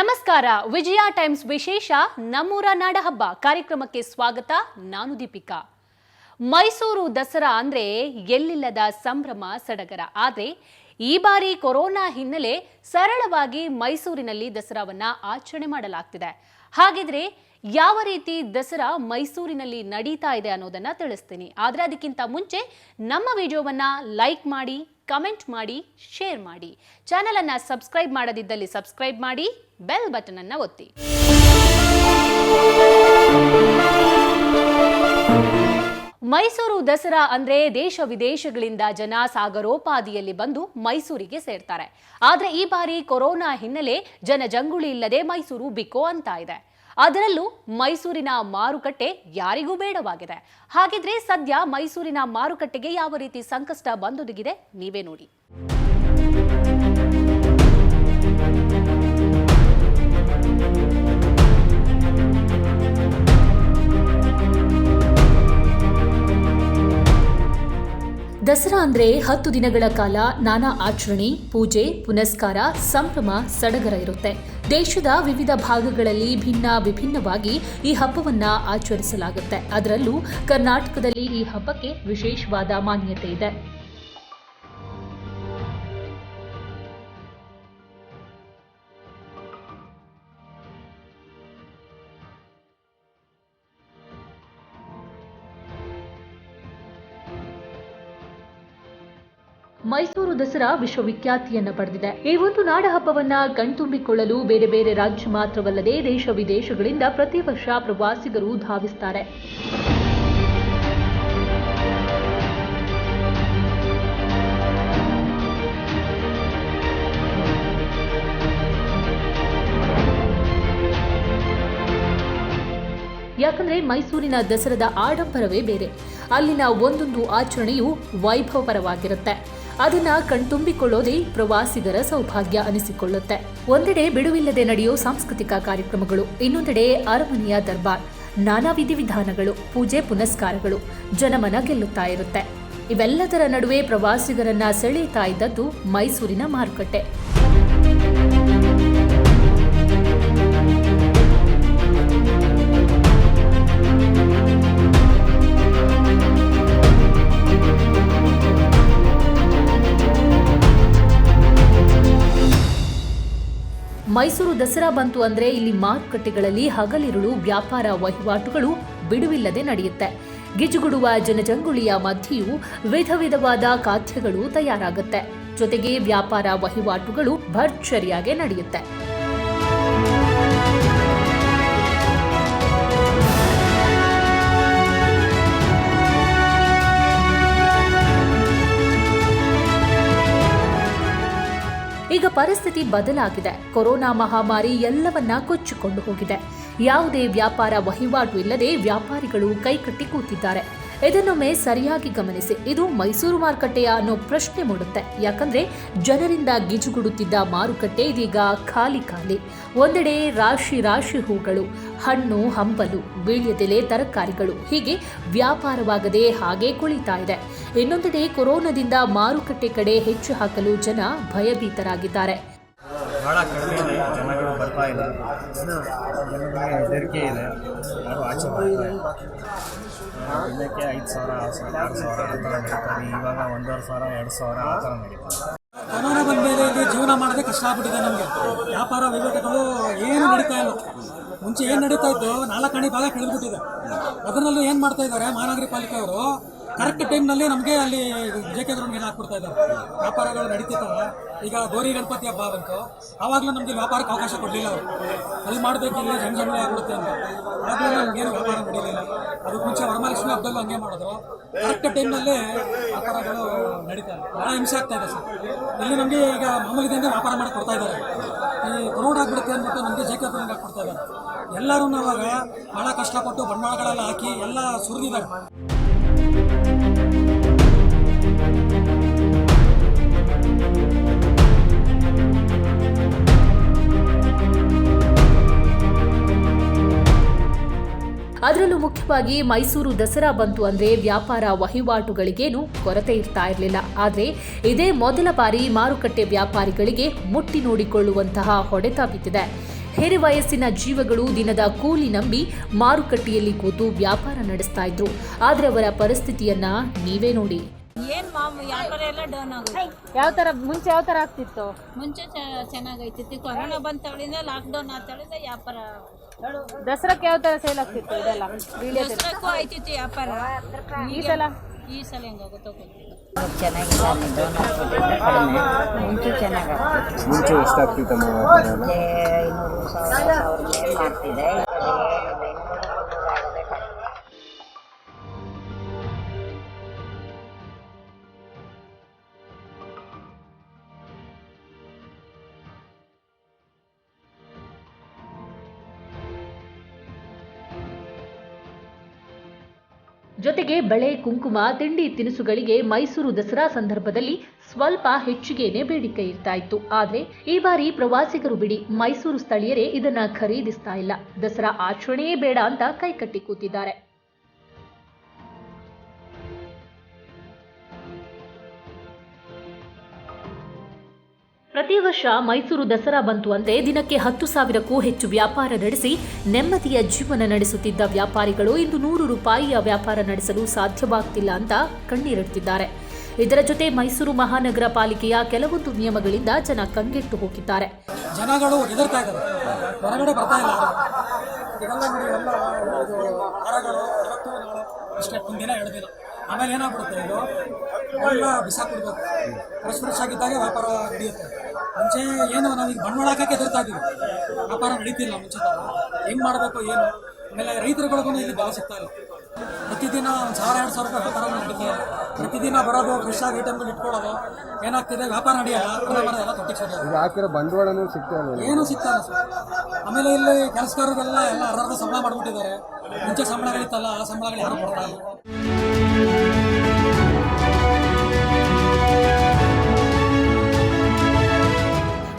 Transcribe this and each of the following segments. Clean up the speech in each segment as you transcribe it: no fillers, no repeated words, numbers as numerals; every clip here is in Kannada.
ನಮಸ್ಕಾರ. ವಿಜಯ ಟೈಮ್ಸ್ ವಿಶೇಷ ನಮ್ಮೂರ ನಾಡಹಬ್ಬ ಕಾರ್ಯಕ್ರಮಕ್ಕೆ ಸ್ವಾಗತ. ನಾನು ದೀಪಿಕಾ. ಮೈಸೂರು ದಸರಾ ಅಂದ್ರೆ ಎಲ್ಲಿಲ್ಲದ ಸಂಭ್ರಮ ಸಡಗರ. ಆದರೆ ಈ ಬಾರಿ ಕೊರೋನಾ ಹಿನ್ನೆಲೆ ಸರಳವಾಗಿ ಮೈಸೂರಿನಲ್ಲಿ ದಸರಾವನ್ನ ಆಚರಣೆ ಮಾಡಲಾಗ್ತಿದೆ. ಹಾಗಿದ್ರೆ ಯಾವ ರೀತಿ ದಸರಾ ಮೈಸೂರಿನಲ್ಲಿ ನಡೀತಾ ಇದೆ ಅನ್ನೋದನ್ನ ತಿಳಿಸ್ತೀನಿ. ಆದ್ರೆ ಅದಕ್ಕಿಂತ ಮುಂಚೆ ನಮ್ಮ ವಿಡಿಯೋವನ್ನ ಲೈಕ್ ಮಾಡಿ, ಕಮೆಂಟ್ ಮಾಡಿ, ಶೇರ್ ಮಾಡಿ. ಚಾನೆಲ್ ಅನ್ನ ಸಬ್ಸ್ಕ್ರೈಬ್ ಮಾಡದಿದ್ದಲ್ಲಿ ಸಬ್ಸ್ಕ್ರೈಬ್ ಮಾಡಿ, ಬೆಲ್ ಬಟನ್ ಅನ್ನ ಒತ್ತಿ. ಮೈಸೂರು ದಸರಾ ಅಂದ್ರೆ ದೇಶ ವಿದೇಶಗಳಿಂದ ಜನ ಸಾಗರೋಪಾದಿಯಲ್ಲಿ ಬಂದು ಮೈಸೂರಿಗೆ ಸೇರ್ತಾರೆ. ಆದ್ರೆ ಈ ಬಾರಿ ಕೊರೋನಾ ಹಿನ್ನೆಲೆ ಜನಜಂಗುಳಿ ಇಲ್ಲದೆ ಮೈಸೂರು ಬಿಕೋ ಅಂತ ಇದೆ. ಅದರಲ್ಲೂ ಮೈಸೂರಿನ ಮಾರುಕಟ್ಟೆ ಯಾರಿಗೂ ಬೇಡವಾಗಿದೆ. ಹಾಗಿದ್ರೆ ಸದ್ಯ ಮೈಸೂರಿನ ಮಾರುಕಟ್ಟೆಗೆ ಯಾವ ರೀತಿ ಸಂಕಷ್ಟ ಬಂದೊದಗಿದೆ ನೀವೇ ನೋಡಿ. ದಸರಾ ಅಂದ್ರೆ 10 ದಿನಗಳ ಕಾಲ ನಾನಾ ಆಚರಣೆ, ಪೂಜೆ, ಪುನಸ್ಕಾರ, ಸಂಭ್ರಮ, ಸಡಗರ ಇರುತ್ತೆ. ದೇಶದ ವಿವಿಧ ಭಾಗಗಳಲ್ಲಿ ವಿಭಿನ್ನವಾಗಿ ಈ ಹಬ್ಬವನ್ನ ಆಚರಿಸಲಾಗುತ್ತೆ. ಅದರಲ್ಲೂ ಕರ್ನಾಟಕದಲ್ಲಿ ಈ ಹಬ್ಬಕ್ಕೆ ವಿಶೇಷವಾದ ಮಾನ್ಯತೆ ಇದೆ. ಮೈಸೂರು ದಸರಾ ವಿಶ್ವವಿಖ್ಯಾತಿಯನ್ನ ಪಡೆದಿದೆ. ಈ ಒಂದು ನಾಡಹಬ್ಬವನ್ನ ಕಣ್ತುಂಬಿಕೊಳ್ಳಲು ಬೇರೆ ಬೇರೆ ರಾಜ್ಯ ಮಾತ್ರವಲ್ಲದೆ ದೇಶ ವಿದೇಶಗಳಿಂದ ಪ್ರತಿ ವರ್ಷ ಪ್ರವಾಸಿಗರು ಧಾವಿಸುತ್ತಾರೆ. ಯಾಕಂದ್ರೆ ಮೈಸೂರಿನ ದಸರಾದ ಆಡಂಬರವೇ ಬೇರೆ. ಅಲ್ಲಿನ ಒಂದೊಂದು ಆಚರಣೆಯು ವೈಭವಪರವಾಗಿರುತ್ತೆ. ಅದನ್ನ ಕಣ್ತುಂಬಿಕೊಳ್ಳೋದೇ ಪ್ರವಾಸಿಗರ ಸೌಭಾಗ್ಯ ಅನಿಸಿಕೊಳ್ಳುತ್ತೆ. ಒಂದೆಡೆ ಬಿಡುವಿಲ್ಲದೆ ನಡೆಯೋ ಸಾಂಸ್ಕೃತಿಕ ಕಾರ್ಯಕ್ರಮಗಳು, ಇನ್ನೊಂದೆಡೆ ಅರಮನೆಯ ದರ್ಬಾರ್, ನಾನಾ ವಿಧಿವಿಧಾನಗಳು, ಪೂಜೆ ಪುನಸ್ಕಾರಗಳು ಜನಮನ ಗೆಲ್ಲುತ್ತಾ ಇರುತ್ತೆ. ಇವೆಲ್ಲದರ ನಡುವೆ ಪ್ರವಾಸಿಗರನ್ನ ಸೆಳೆಯುತ್ತಾ ಇದ್ದದ್ದು ಮೈಸೂರಿನ ಮಾರುಕಟ್ಟೆ. ಮೈಸೂರು ದಸರಾ ಬಂತು ಅಂದ್ರೆ ಇಲ್ಲಿ ಮಾರುಕಟ್ಟೆಗಳಲ್ಲಿ ಹಗಲಿರುಳು ವ್ಯಾಪಾರ ವಹಿವಾಟುಗಳು ಬಿಡುವಿಲ್ಲದೆ ನಡೆಯುತ್ತೆ. ಗಿಜುಗುಡುವ ಜನಜಂಗುಳಿಯ ಮಧ್ಯೆಯೂ ವಿಧವಾದ ಖಾದ್ಯಗಳು ತಯಾರಾಗುತ್ತೆ. ಜೊತೆಗೆ ವ್ಯಾಪಾರ ವಹಿವಾಟುಗಳು ಭರ್ಜರಿಯಾಗಿ ನಡೆಯುತ್ತೆ. ಈಗ ಪರಿಸ್ಥಿತಿ ಬದಲಾಗಿದೆ. ಕೊರೋನಾ ಮಹಾಮಾರಿ ಎಲ್ಲವನ್ನ ಕೊಚ್ಚಿಕೊಂಡು ಹೋಗಿದೆ. ಯಾವುದೇ ವ್ಯಾಪಾರ ವಹಿವಾಟು ಇಲ್ಲದೆ ವ್ಯಾಪಾರಿಗಳು ಕೈಕಟ್ಟಿ ಕೂತಿದ್ದಾರೆ. ಇದನ್ನೊಮ್ಮೆ ಸರಿಯಾಗಿ ಗಮನಿಸಿ. ಇದು ಮೈಸೂರು ಮಾರುಕಟ್ಟೆಯ ಅನ್ನೋ ಪ್ರಶ್ನೆ ಮೂಡುತ್ತೆ. ಯಾಕಂದ್ರೆ ಜನರಿಂದ ಗಿಜುಗುಡುತ್ತಿದ್ದ ಮಾರುಕಟ್ಟೆ ಇದೀಗ ಖಾಲಿ. ಒಂದೆಡೆ ರಾಶಿ ಹೂಗಳು, ಹಣ್ಣು ಹಂಪಲು, ವೀಳ್ಯದೆಲೆ ತರಕಾರಿಗಳು, ಹೀಗೆ ವ್ಯಾಪಾರವಾಗದೆ ಹಾಗೆ ಕುಳಿತಾ ಇದೆ. ಇನ್ನೊಂದೆಡೆ ಕೊರೋನಾದಿಂದ ಮಾರುಕಟ್ಟೆ ಕಡೆ ಹೆಚ್ಚು ಹಾಕಲು ಜನ ಭಯಭೀತರಾಗಿದ್ದಾರೆ. ಭಾಳ ಕಡಿಮೆ ಇದೆ, ಜನಗಳು ಬರ್ತಾ ಇಲ್ಲ, ಜನಗಳಿಗೆ ಹೆದರಿಕೆ ಇದೆ, ಯಾರು ಆಚೆ ಬರ್ತಾ ಇಲ್ಲ. ದಿನಕ್ಕೆ 5,000, 6,000, 6,000 ಆ ಥರ ನಡೀತಾರೆ. ಇವಾಗ 1,500, 2,000 ಆ ಥರ ನಡೀತಾರೆ. ಕೊರೋನಾ ಬಂದ ಮೇಲೆ ಇಲ್ಲಿ ಜೀವನ ಮಾಡೋದೇ ಕಷ್ಟ ಆಗ್ಬಿಟ್ಟಿದೆ ನಮಗೆ. ವ್ಯಾಪಾರ ವಹಿವಾಟುಗಳು ಏನು ನಡೀತಾ ಇಲ್ಲ. ಮುಂಚೆ ಏನು ನಡೀತಾ ಇತ್ತು 4 ಅಡಿ ಭಾಗ ಕಳೆದುಬಿಟ್ಟಿದೆ. ಅದರಲ್ಲೂ ಏನು ಮಾಡ್ತಾ ಇದ್ದಾರೆ ಮಹಾನಗರ ಪಾಲಿಕೆಯವರು, ಕರೆಕ್ಟ್ ಟೈಮ್ನಲ್ಲಿ ನಮಗೆ ಅಲ್ಲಿ ಜೆ.ಕೆ. ಗ್ರೌಂಡ್ಗೆ ಹಾಕ್ಬಿಡ್ತಾ ಇದ್ದಾರೆ. ವ್ಯಾಪಾರಗಳು ನಡೀತಿತ್ತಲ್ಲ. ಈಗ ಗೌರಿ ಗಣಪತಿ ಹಬ್ಬ ಬಂತು, ಆವಾಗಲೂ ನಮಗೆ ವ್ಯಾಪಾರಕ್ಕೆ ಅವಕಾಶ ಕೊಡಲಿಲ್ಲ ಅವರು. ಅಲ್ಲಿ ಮಾಡಬೇಕು, ಇಲ್ಲಿ ಜನಜಂಗುಳಿ ಆಗ್ಬಿಡುತ್ತೆ ಅಂತ. ಆಗಲೂ ನಮಗೇನು ವ್ಯಾಪಾರ ನಡೀಲಿಲ್ಲ. ಅದಕ್ಕೆ ಮುಂಚೆ ವರಮಹಾಲಕ್ಷ್ಮಿ ಹಬ್ಬದಲ್ಲೂ ಹಂಗೆ ಮಾಡಿದ್ರು. ಕರೆಕ್ಟ್ ಟೈಮ್ನಲ್ಲಿ ವ್ಯಾಪಾರಗಳು ನಡೀತಾ ಇಲ್ಲ. ಭಾಳ ಹಿಂಸೆ ಆಗ್ತಾ ಇದೆ ಸರ್. ಇಲ್ಲಿ ನಮಗೆ ಈಗ ಮಾಮೂಲಿದಿಂದ ವ್ಯಾಪಾರ ಮಾಡಿ ಕೊಡ್ತಾ ಇದ್ದಾರೆ. ಈ ಕೊರೋನಾ ಆಗ್ಬಿಡುತ್ತೆ ಅಂದ್ಬಿಟ್ಟು ನಮಗೆ ಜೆ.ಕೆ. ಗ್ರೌಂಡ್ಗೆ ಹಾಕ್ಕೊಡ್ತಾ ಇದ್ದಾರೆ. ಎಲ್ಲರೂ ಅವಾಗ ಭಾಳ ಕಷ್ಟಪಟ್ಟು ಬಂಡವಾಳಗಳೆಲ್ಲ ಹಾಕಿ ಎಲ್ಲ ಸುರಿದಿದ್ದಾರೆ. ಅದರಲ್ಲೂ ಮುಖ್ಯವಾಗಿ ಮೈಸೂರು ದಸರಾ ಬಂತು ಅಂದ್ರೆ ವ್ಯಾಪಾರ ವಹಿವಾಟುಗಳಿಗೇನು ಕೊರತೆ ಇರ್ತಾ ಇರಲಿಲ್ಲ. ಆದರೆ ಇದೇ ಮೊದಲ ಬಾರಿ ಮಾರುಕಟ್ಟೆ ವ್ಯಾಪಾರಿಗಳಿಗೆ ಮುಟ್ಟಿ ನೋಡಿಕೊಳ್ಳುವಂತಹ ಹೊಡೆತ ಬಿದ್ದಿದೆ. ಹಿರಿವಯಸ್ಸಿನ ಜೀವಗಳು ದಿನದ ಕೂಲಿ ನಂಬಿ ಮಾರುಕಟ್ಟೆಯಲ್ಲಿ ಕೂತು ವ್ಯಾಪಾರ ನಡೆಸ್ತಾ ಇದ್ರು. ಆದ್ರೆ ಅವರ ಪರಿಸ್ಥಿತಿಯನ್ನ ನೀವೇ ನೋಡಿ. ಏನ್ ವ್ಯಾಪಾರ ಎಲ್ಲ ಡೌನ್ ಆಗುತ್ತೆ. ಮುಂಚೆ ಯಾವ ತರ ಆಗ್ತಿತ್ತು? ಮುಂಚೆ ಚೆನ್ನಾಗೈತಿತ್ತು. ಕೊರೋನಾ ಬಂತವಳಿಂದ ಲಾಕ್ಡೌನ್ ಆತವಳಿಂದ ವ್ಯಾಪಾರ. ದಸರಾಕ್ಕೆ ಯಾವ ತರ ಸೇಲ್ ಆಗ್ತಿತ್ತು? ಇದೆಲ್ಲ ದಸರಾಕ್ಕೂ ಆಯ್ತಿತ್ತು ವ್ಯಾಪಾರ. ಈ ಸಲ ಹೆಂಗಾಗುತ್ತೋ ಗೊತ್ತಿಲ್ಲ. ಚೆನ್ನಾಗಿಲ್ಲ, ಡೌನ್ ಆಗ್ಬಿಟ್ಟಿದೆ. ಕಡಿಮೆ ಮುಂಚೆ ಚೆನ್ನಾಗಾಗ್ತಿತ್ತು. ಮುಂಚೆ ಎಷ್ಟಾಗ್ತಿತ್ತಮ್ಮ? 500 1000 ಮಾಡ್ತಿದೆ. ಜೊತೆಗೆ ಬಳೆ, ಕುಂಕುಮ, ತಿಂಡಿ ತಿನಿಸುಗಳಿಗೆ ಮೈಸೂರು ದಸರಾ ಸಂದರ್ಭದಲ್ಲಿ ಸ್ವಲ್ಪ ಹೆಚ್ಚಿಗೆನೇ ಬೇಡಿಕೆ ಇರ್ತಾ ಇತ್ತು. ಆದ್ರೆ ಈ ಬಾರಿ ಪ್ರವಾಸಿಗರು ಬಿಡಿ, ಮೈಸೂರು ಸ್ಥಳೀಯರೇ ಇದನ್ನ ಖರೀದಿಸ್ತಾ ಇಲ್ಲ. ದಸರಾ ಆಚರಣೆಯೇ ಬೇಡ ಅಂತ ಕೈಕಟ್ಟಿ ಕೂತಿದ್ದಾರೆ. ಪ್ರತಿ ವರ್ಷ ಮೈಸೂರು ದಸರಾ ಬಂತು ಅಂದ್ರೆ ದಿನಕ್ಕೆ 10,000ಕ್ಕೂ ಹೆಚ್ಚು ವ್ಯಾಪಾರ ನಡೆಸಿ ನೆಮ್ಮದಿಯ ಜೀವನ ನಡೆಸುತ್ತಿದ್ದ ವ್ಯಾಪಾರಿಗಳು ಇಂದು 100 ರೂಪಾಯಿಯ ವ್ಯಾಪಾರ ನಡೆಸಲು ಸಾಧ್ಯವಾಗ್ತಿಲ್ಲ ಅಂತ ಕಣ್ಣೀರಿಡ್ತಿದ್ದಾರೆ. ಇದರ ಜೊತೆ ಮೈಸೂರು ಮಹಾನಗರ ಪಾಲಿಕೆಯ ಕೆಲವೊಂದು ನಿಯಮಗಳಿಂದ ಜನ ಕಂಗೆಟ್ಟು ಹೋಗಿದ್ದಾರೆ. ಜನಗಳು ಹೆದರ್ತಾ ಇದ್ದಾರೆ, ಹೊರಗಡೆ ಬರ್ತಾ ಇಲ್ಲ. ಇದೆಲ್ಲ ನೋಡಿ, ಎಲ್ಲ ವಾರಗಳು ಇವತ್ತು ನಾಳೆ ಇಷ್ಟೇ, ಒಂದಿನ 2 ದಿನ, ಆಮೇಲೆ ಏನಾಗ್ಬಿಡುತ್ತೆ, ಇದು ಎಲ್ಲ ಬಿಸಾಕ್ಬಿಡ್ಬೇಕು. ಫ್ರೆಶ್ ಆಗಿದ್ದಾಗೆ ವ್ಯಾಪಾರ ನಡೆಯುತ್ತೆ. ಮುಂಚೆ ಏನು ನಾವೀಗ ಬಂಡವಾಳ ಹಾಕಕ್ಕೆ ಹೆದರ್ತಾ ಇದ್ದೀವಿ, ವ್ಯಾಪಾರ ನಡೀತಿಲ್ಲ ಮುಂಚೆ ಥರ. ಹೆಂಗೆ ಮಾಡಬೇಕು ಏನು? ಆಮೇಲೆ ರೈತರುಗಳಿಗೂ ಇಲ್ಲಿ ಬೆಲೆ ಸಿಗ್ತಾ ಇಲ್ಲ. ಪ್ರತಿದಿನ 1,000-2,000 ರೂಪಾಯಿ ವ್ಯಾಪಾರ ನಡೀತಾ ಇಲ್ಲ. ಪ್ರತಿದಿನ ಬರೋದು ಫ್ರೆಶ್ ಆಗಿ ಐಟಮ್ಗಳು ಇಟ್ಕೊಳ್ಳೋದು ಏನಾಗ್ತಿದೆ, ವ್ಯಾಪಾರ ನಡೆಯಲ್ಲ. ಎಲ್ಲ ತೊಟ್ಟಿಗೆ ಹಾಕಿರೋ ಬಂಡವಾಳನೂ ಸಿಗ್ತಾ ಇಲ್ಲ, ಏನೂ ಸಿಗ್ತಾ ಇಲ್ಲ ಸರ್. ಆಮೇಲೆ ಇಲ್ಲಿ ಕೆಲಸಗಾರರಿಗೆಲ್ಲ ಅರ್ಧ ಸಂಬಳ ಮಾಡಿಬಿಟ್ಟಿದ್ದಾರೆ. ಮುಂಚೆ ಸಂಬಳಗಳಿತ್ತಲ್ಲ, ಆ ಸಂಬಳಗಳು ಯಾರು ಕೊಡ್ತಾ ಇಲ್ಲ.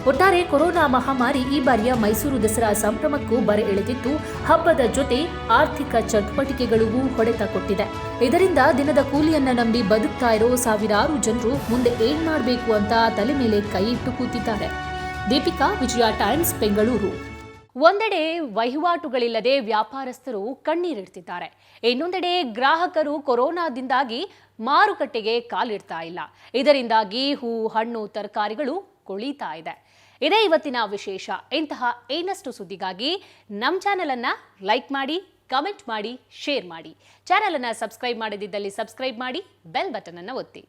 ಒಟ್ಟಾರೆ ಕೊರೋನಾ ಮಹಾಮಾರಿ ಈ ಬಾರಿಯ ಮೈಸೂರು ದಸರಾ ಸಂಭ್ರಮಕ್ಕೂ ಬರೆ ಎಳೆದಿದ್ದು, ಹಬ್ಬದ ಜೊತೆ ಆರ್ಥಿಕ ಚಟುವಟಿಕೆಗಳಿಗೂ ಹೊಡೆತ ಕೊಟ್ಟಿದೆ. ಇದರಿಂದ ದಿನದ ಕೂಲಿಯನ್ನ ನಂಬಿ ಬದುಕ್ತಾ ಇರೋ ಸಾವಿರಾರು ಜನರು ಮುಂದೆ ಏನ್ ಮಾಡಬೇಕು ಅಂತ ತಲೆ ಮೇಲೆ ಕೈ ಇಟ್ಟು ಕೂತಿದ್ದಾರೆ. ದೀಪಿಕಾ, ವಿಜಯ ಟೈಮ್ಸ್, ಬೆಂಗಳೂರು. ಒಂದೆಡೆ ವಹಿವಾಟುಗಳಿಲ್ಲದೆ ವ್ಯಾಪಾರಸ್ಥರು ಕಣ್ಣೀರಿಡ್ತಿದ್ದಾರೆ. ಇನ್ನೊಂದೆಡೆ ಗ್ರಾಹಕರು ಕೊರೋನಾದಿಂದಾಗಿ ಮಾರುಕಟ್ಟೆಗೆ ಕಾಲಿಡ್ತಾ ಇಲ್ಲ. ಇದರಿಂದಾಗಿ ಹೂ, ಹಣ್ಣು, ತರಕಾರಿಗಳು ಕೊಳೀತಾ ಇದೆ. ಇದೇ ಇವತ್ತಿನ ವಿಶೇಷ. ಇಂತಹ ಏನಷ್ಟು ಸುದ್ದಿಗಾಗಿ ನಮ್ಮ ಚಾನೆಲ್ ಅನ್ನ ಲೈಕ್ ಮಾಡಿ, ಕಮೆಂಟ್ ಮಾಡಿ, ಶೇರ್ ಮಾಡಿ. ಚಾನೆಲ್ ಅನ್ನ ಸಬ್ಸ್ಕ್ರೈಬ್ ಮಾಡದಿದ್ದಲ್ಲಿ ಸಬ್ಸ್ಕ್ರೈಬ್ ಮಾಡಿ, ಬೆಲ್ ಬಟನ್ ಅನ್ನು ಒತ್ತಿ.